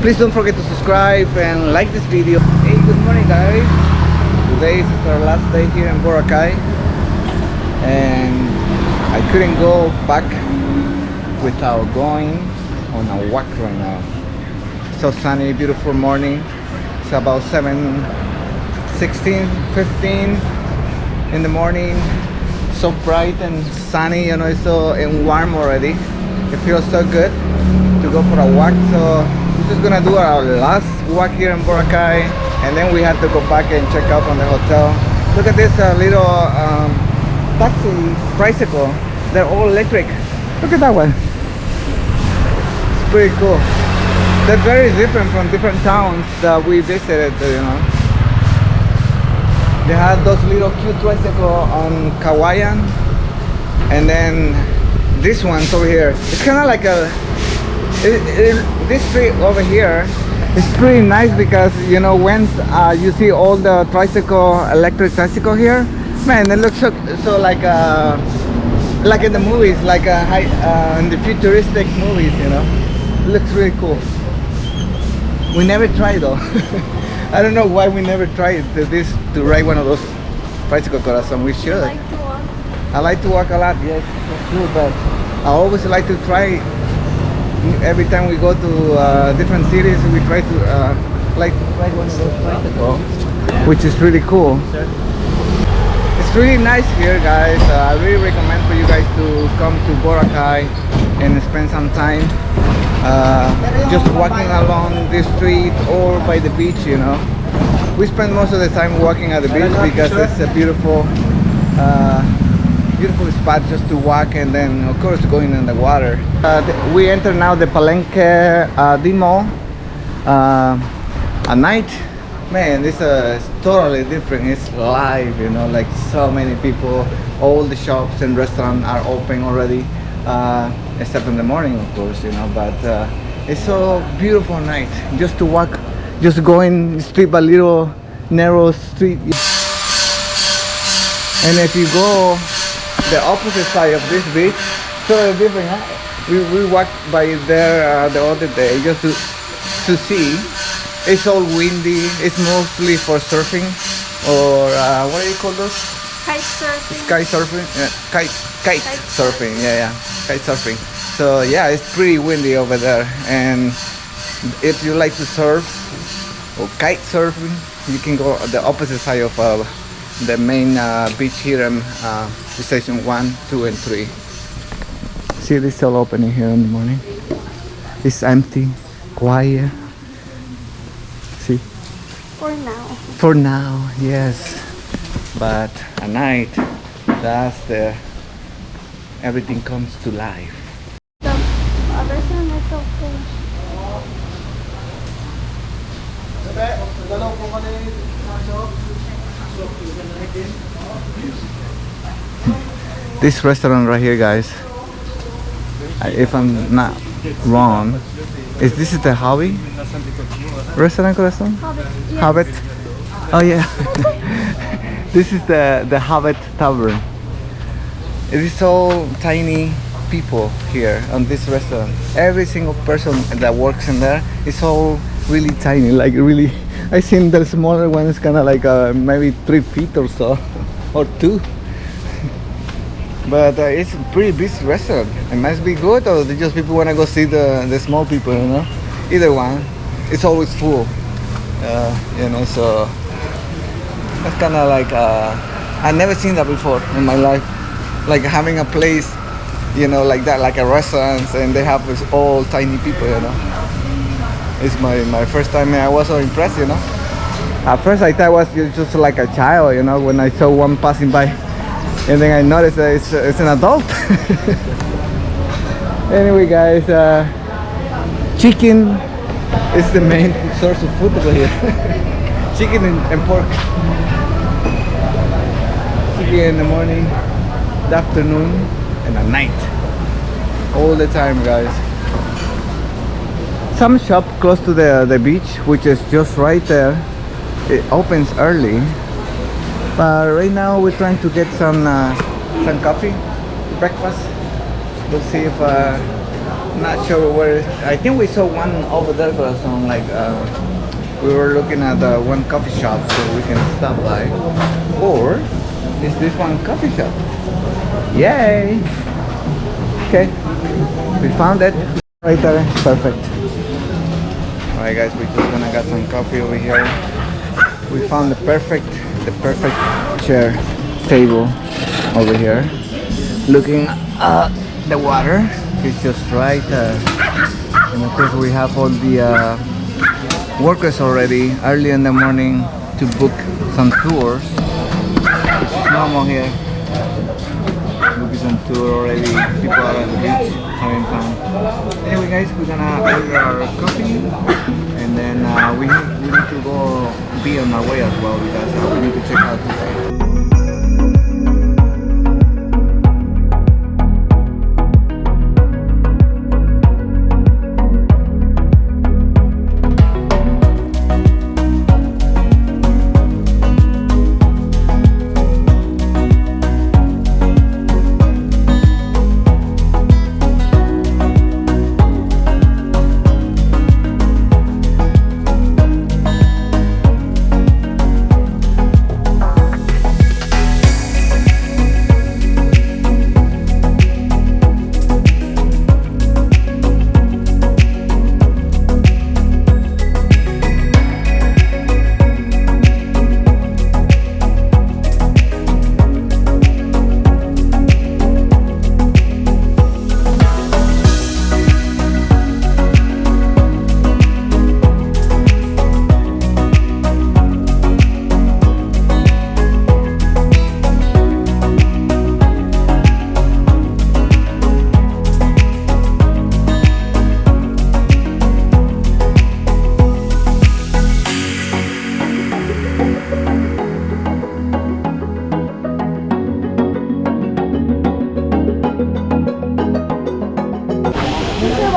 Please don't forget to subscribe and like this video. Hey, good morning guys. Today is our last day here in Boracay, and I couldn't go back without going on a walk right now. So sunny, beautiful morning. It's about 7:16, 15 in the morning. So bright and sunny, you know, it's so and warm already. It feels so good to go for a walk. So we're just gonna do our last walk here in Boracay, and then we have to go back and check out on the hotel. Look at this little taxi tricycle. They're all electric. Look at that one. It's pretty cool. They're very different from different towns that we visited, you know. They had those little cute tricycle on Kawayan, and then this one's over here. It's kind of like a this street over here is pretty nice because, you know, when you see all the electric tricycle here, man, it looks so like in the movies, like in the futuristic movies, you know. It looks really cool. We never tried though. I don't know why we never tried to ride one of those tricycle corazon. We should. I like to walk. I like to walk a lot, yes, that's true, but I always like to try. Every time we go to different cities, we try to like ride one of those tricycles, which is really cool. It's really nice here, guys. I really recommend for you guys to come to Boracay and spend some time just walking along this street or by the beach, you know. We spend most of the time walking at the beach because it's a beautiful spot just to walk, and then of course going in the water. We enter now the Palenque Mall at night. Man, this is totally different. It's live, you know, like so many people. All the shops and restaurants are open already, except in the morning, of course, you know. But it's so beautiful night just to walk, just going street by little narrow street. And if you go the opposite side of this beach, totally different, huh? We walked by there the other day just to see. It's all windy. It's mostly for surfing, or what do you call those? Kite surfing. Sky surfing. Kite surfing. Yeah, kite surfing. So yeah, it's pretty windy over there. And if you like to surf or kite surfing, you can go the opposite side of the main beach here in station 1, 2, and 3. See, this all opening here in the morning. It's empty, quiet. See? For now, yes. But at night, everything comes to life. The other one is okay. This restaurant right here, guys, if I'm not wrong, is the Hobby restaurant? Hobbit. Hobbit. Oh yeah. This is the Hobbit Tavern. It is so tiny people here on this restaurant. Every single person that works in there is all really tiny, like really. I seen the smaller one is kind of like maybe 3 feet or so, or 2. But it's a pretty busy restaurant. It must be good, or just people want to go see the small people, you know. Either one. It's always full, you know. So that's kind of like I've never seen that before in my life. Like having a place, you know, like that, like a restaurant, and they have this all tiny people, you know. It's my first time, and I was so impressed, you know. At first I thought it was just like a child, you know, when I saw one passing by, and then I noticed that it's an adult. Anyway, guys, chicken is the main source of food over here. Chicken and pork. Chicken in the morning, the afternoon, and at night. All the time, guys. Some shop close to the beach, which is just right there, it opens early. But right now we're trying to get some coffee, breakfast. We'll see if Not sure where. I think we saw one over there, but on like we were looking at one coffee shop, so we can stop by. Or is this one coffee shop? Yay! Okay, we found it right there. Perfect. All right, guys, we're just gonna get some coffee over here. We found the perfect chair table over here, looking at the water. It's just right there. And of course we have all the workers already early in the morning to book some tours, which is normal here. Booking some tour already, people are on the beach having fun. Anyway guys, we're gonna order our coffee, and then we need to go be on our way as well, because we need to check out today.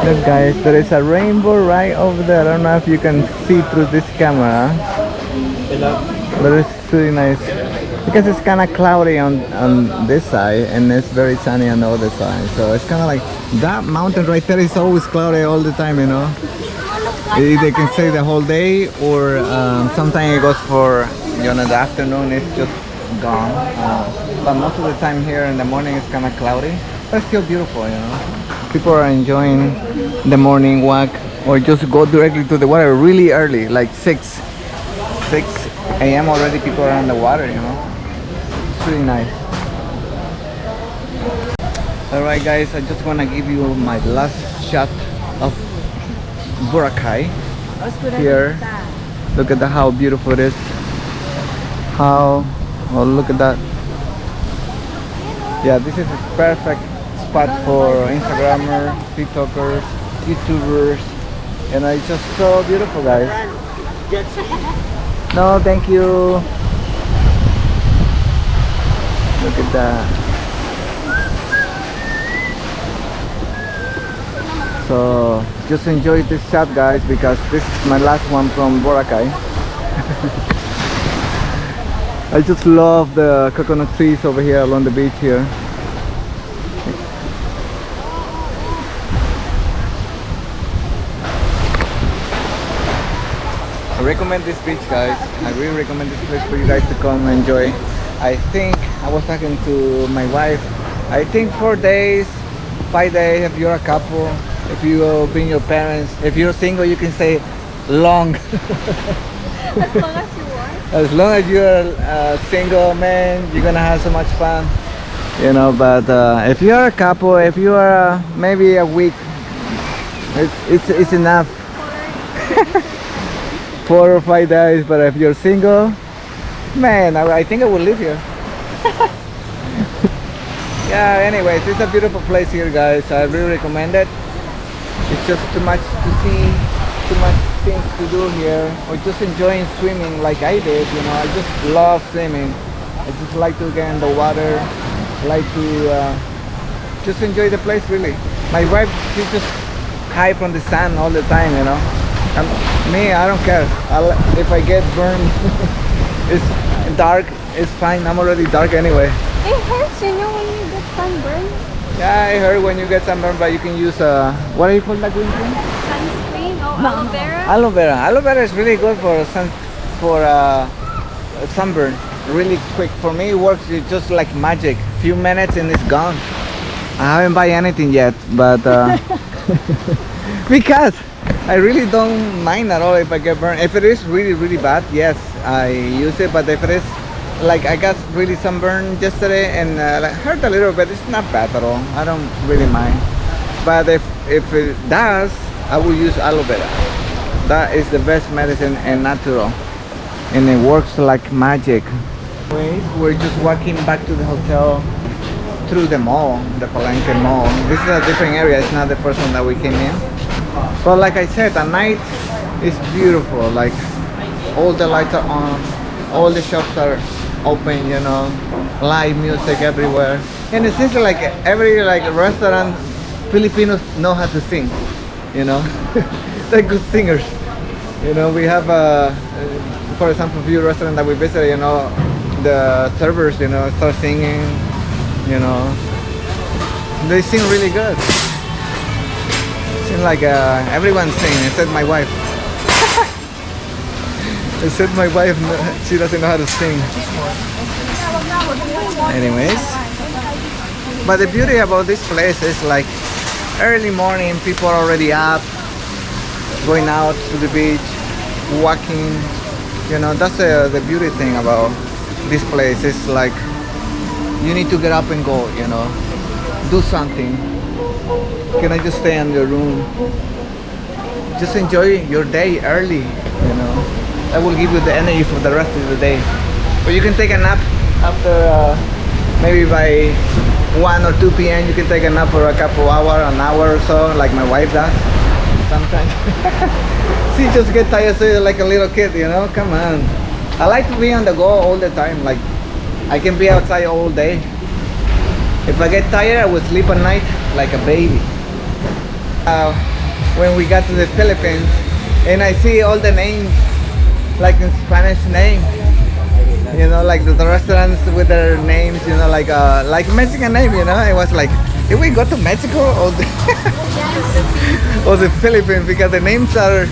Look guys, there is a rainbow right over there. I don't know if you can see through this camera, but it's really nice because it's kind of cloudy on this side and it's very sunny on the other side. So it's kind of like that mountain right there is always cloudy all the time, you know. They can stay the whole day, or sometimes it goes for, you know, the afternoon it's just gone. But most of the time here in the morning it's kind of cloudy, but it's still beautiful, you know. People are enjoying the morning walk, or just go directly to the water really early, like 6 a.m. already. People are on the water, you know. It's really nice. Alright guys, I just want to give you my last shot of Boracay here. Look at how beautiful it is. Oh, look at that. Yeah, this is a perfect spot for Instagrammers, TikTokers, YouTubers, and it's just so beautiful, guys. No, thank you. Look at that. So just enjoy this shot, guys, because this is my last one from Boracay. I just love the coconut trees over here along the beach here. I recommend this beach, guys. I really recommend this place for you guys to come and enjoy. I think I was talking to my wife, I think 4 days, 5 days if you're a couple. If you bring your parents, if you're single, you can stay long. As long as you want. As long as you're a single man, you're gonna have so much fun, you know. But if you're a couple, if you are maybe a week, it's enough. 4 or 5 days. But if you're single, man, I think I will live here. Yeah, anyways, it's a beautiful place here, guys. I really recommend it. It's just too much to see, too much things to do here, or just enjoying swimming like I did, you know. I just love swimming. I just like to get in the water, like to just enjoy the place, really. My wife, she just hide from the sun all the time, you know. Me, I don't care. If I get burned, it's dark, it's fine. I'm already dark anyway. It hurts, you know, when you get sunburned. Yeah, I heard when you get sunburn, but you can use what do you call that green thing? Sunscreen? Oh, aloe vera? Aloe vera. Aloe vera is really good for sunburn. Really quick. For me, it works just like magic. Few minutes and it's gone. I haven't buy anything yet, but because I really don't mind at all if I get burned. If it is really, really bad, yes, I use it. But if it is like I got really sunburned yesterday and like hurt a little bit, it's not bad at all. I don't really mind. But if it does, I will use aloe vera. That is the best medicine and natural, and it works like magic. Wait, we're just walking back to the hotel through the mall, the Palenque Mall. This is a different area. It's not the first one that we came in. But like I said, at night it's beautiful. Like all the lights are on, all the shops are open, you know, live music everywhere. And it seems like every like restaurant, Filipinos know how to sing, you know. They're good singers. You know, we have for example, a few restaurants that we visited, you know, the servers, you know, start singing, you know. They sing really good. Seems like everyone's singing except my wife. Except my wife, she doesn't know how to sing. Anyways, but the beauty about this place is like early morning, people are already up, going out to the beach, walking. You know, that's the beauty thing about this place. It's like you need to get up and go, you know, do something. You cannot just stay in your room. Just enjoy your day early, you know. That will give you the energy for the rest of the day. But you can take a nap after maybe by 1 or 2 p.m. You can take a nap for a couple hours, an hour or so, like my wife does sometimes. She just get tired, so you're like a little kid, you know. Come on. I like to be on the go all the time. Like I can be outside all day. If I get tired, I will sleep at night like a baby. When we got to the Philippines, and I see all the names, like in Spanish name, you know, like the restaurants with their names, you know, like Mexican name, you know. I was like, did we go to Mexico or or the Philippines? Because the names are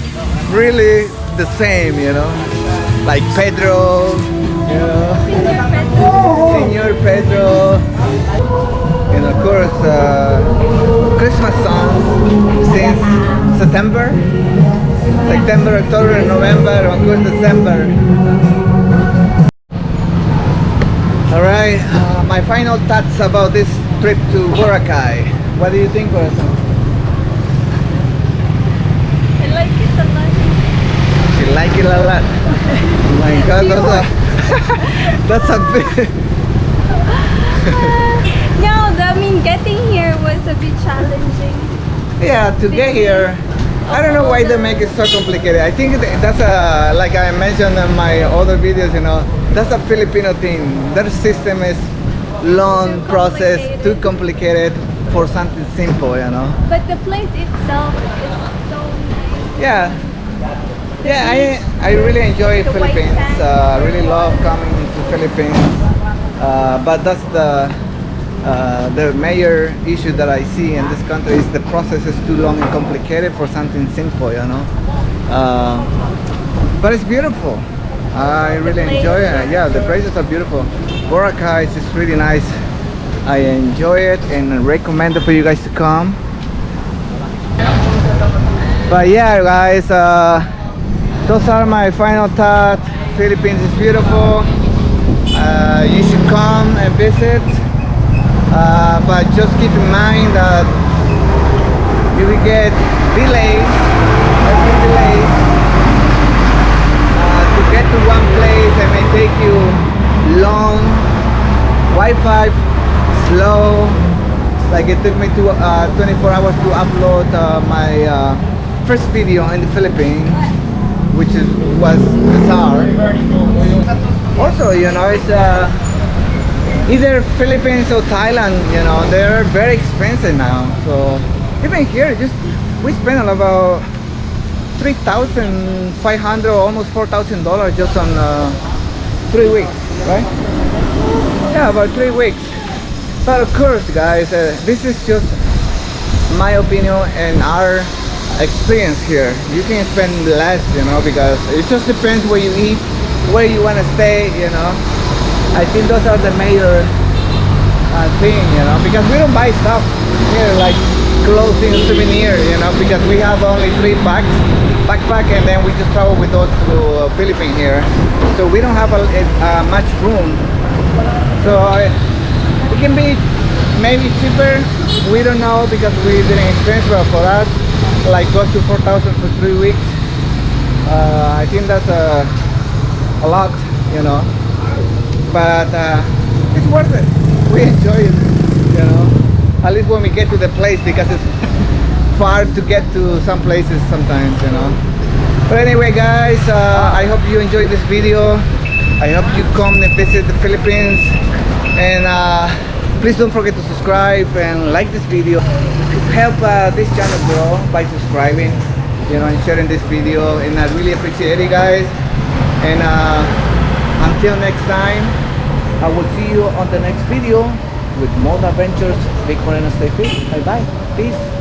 really the same, you know, like Pedro, you know, Senor Pedro, and of course Christmas songs since September, October, November, of course December. All right, my final thoughts about this trip to Boracay. What do you think, Corazon? I like it a lot. You like it a lot. Oh my God, that's a bit. No, I mean, getting here was a bit challenging. Yeah, to get here, I don't know why they make it so complicated. I think that's like I mentioned in my other videos, you know, that's a Filipino thing. Their system is long process, too complicated for something simple, you know. But the place itself is so nice. Yeah. Yeah, I really enjoy The white Philippines. sand. Really love coming to Philippines. But that's the major issue that I see in this country is the process is too long and complicated for something simple, you know. But it's beautiful. I really enjoy it. Yeah, the places are beautiful. Boracay is really nice. I enjoy it and recommend it for you guys to come. But yeah, guys, those are my final thoughts. Philippines is beautiful. You should come and visit. But just keep in mind that you will get delayed. To get to one place, it may take you long. Wi-Fi slow. Like it took me to 24 hours to upload my first video in the Philippines, which was bizarre. Also, you know, it's either Philippines or Thailand, you know, they're very expensive now. So even here, we spent about $3,500 or almost $4,000 just on 3 weeks, right? Yeah, about 3 weeks. But of course, guys, this is just my opinion and our experience here. You can spend less, you know, because it just depends where you eat, where you want to stay, you know. I think those are the major thing, you know, because we don't buy stuff here like clothing, souvenir, you know, because we have only 3 backpack, and then we just travel with those to Philippines here, so we don't have much room. So it can be maybe cheaper, we don't know, because we didn't experience. But for us, like close to 4,000 for 3 weeks, I think that's a lot, you know, but it's worth it. We enjoy it, you know, at least when we get to the place, because it's far to get to some places sometimes, you know. But anyway, guys, I hope you enjoyed this video. I hope you come and visit the Philippines, and please don't forget to subscribe and like this video. Help this channel grow by subscribing, you know, and sharing this video, and I really appreciate it, guys. And until next time, I will see you on the next video with more adventures. Vic Moreno, stay fit. Bye bye. Peace.